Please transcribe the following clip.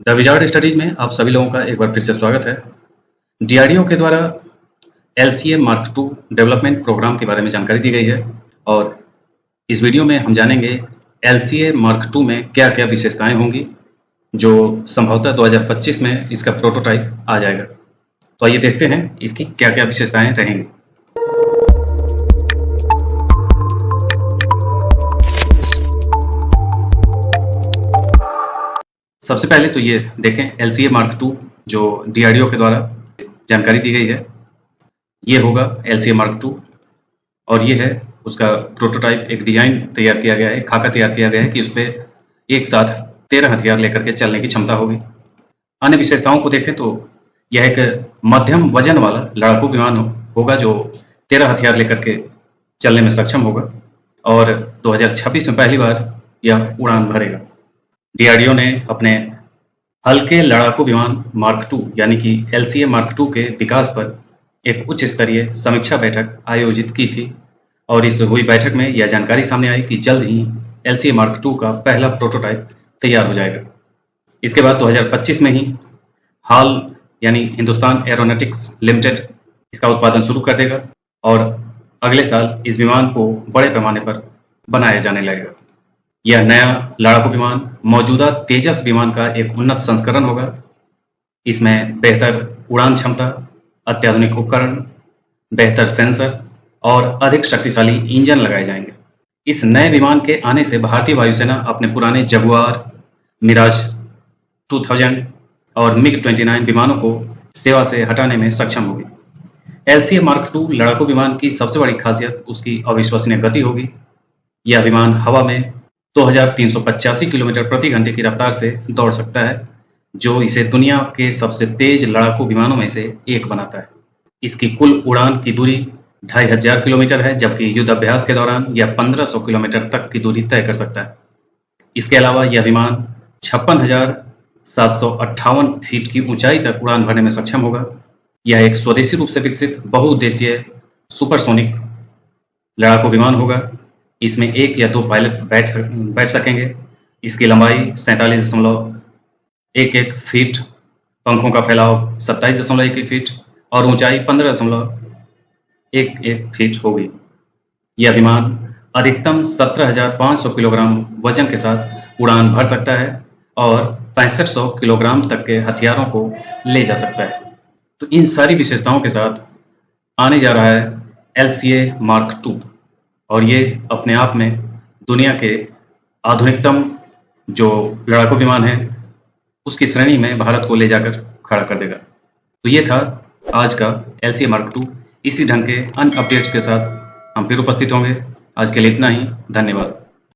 The wizard studies में आप सभी लोगों का एक बार फिर से स्वागत है। डीआरडीओ के द्वारा LCA mark two development programme के बारे में जानकारी दी गई है और इस वीडियो में हम जानेंगे एलसीए मार्क टू में क्या क्या विशेषताएं होंगी जो संभवतः 2025 में इसका प्रोटोटाइप आ जाएगा। तो आइए देखते हैं इसकी क्या क्या विशेषताएं रहेंगी। सबसे पहले तो ये देखें एलसीए मार्क टू जो डीआरडीओ के द्वारा जानकारी दी गई है, ये होगा एलसीए मार्क टू और ये है उसका प्रोटोटाइप। एक डिजाइन तैयार किया गया है, खाका तैयार किया गया है कि उस पर एक साथ 13 हथियार लेकर के चलने की क्षमता होगी। अन्य विशेषताओं को देखें तो यह एक मध्यम वजन वाला लड़ाकू विमान होगा जो 13 हथियार लेकर के चलने में सक्षम होगा और 2026 में पहली बार यह उड़ान भरेगा। डीआरडीओ ने अपने हल्के लड़ाकू विमान मार्क टू यानी कि एलसीए मार्क टू के विकास पर एक उच्च स्तरीय समीक्षा बैठक आयोजित की थी और इस हुई बैठक में यह जानकारी सामने आई कि जल्द ही एलसीए मार्क टू का पहला प्रोटोटाइप तैयार हो जाएगा। इसके बाद 2025 में ही हाल यानी हिंदुस्तान एरोनॉटिक्स लिमिटेड इसका उत्पादन शुरू कर देगा और अगले साल इस विमान को बड़े पैमाने पर बनाया जाने लगेगा। यह नया लड़ाकू विमान मौजूदा तेजस विमान का एक उन्नत संस्करण होगा। इसमें बेहतर उड़ान क्षमता, अत्याधुनिक उपकरण, बेहतर सेंसर और अधिक शक्तिशाली इंजन लगाए जाएंगे। इस नए विमान के आने से भारतीय वायुसेना अपने पुराने जगुआर, मिराज 2000 और मिग 29 विमानों को सेवा से हटाने में सक्षम होगी। एलसीए मार्क टू लड़ाकू विमान की सबसे बड़ी खासियत उसकी अविश्वसनीय गति होगी। यह विमान हवा में 2385 किलोमीटर प्रति घंटे की रफ्तार से दौड़ सकता है, जो इसे दुनिया के सबसे तेज लड़ाकू विमानों में से एक बनाता है। इसकी कुल उड़ान की दूरी 2500 किलोमीटर है, जबकि युद्ध अभ्यास के दौरान यह 1500 किलोमीटर तक की दूरी तय कर सकता है। इसके अलावा यह विमान 56,758 फीट की ऊंचाई तक उड़ान भरने में सक्षम होगा। यह एक स्वदेशी रूप से विकसित बहुउद्देशीय सुपरसोनिक लड़ाकू विमान होगा। इसमें एक या दो पायलट बैठ सकेंगे। इसकी लंबाई 47.11 फीट, पंखों का फैलाव 27.11 फीट और ऊंचाई 15.11 फीट होगी। यह विमान अधिकतम 17,500 किलोग्राम वजन के साथ उड़ान भर सकता है और 6500 किलोग्राम तक के हथियारों को ले जा सकता है। तो इन सारी विशेषताओं के साथ आने जा रहा है एलसीए मार्क टू और ये अपने आप में दुनिया के आधुनिकतम जो लड़ाकू विमान है उसकी श्रेणी में भारत को ले जाकर खड़ा कर देगा। तो ये था आज का एलसीए मार्क टू। इसी ढंग के अन्य अपडेट्स के साथ हम फिर उपस्थित होंगे। आज के लिए इतना ही। धन्यवाद।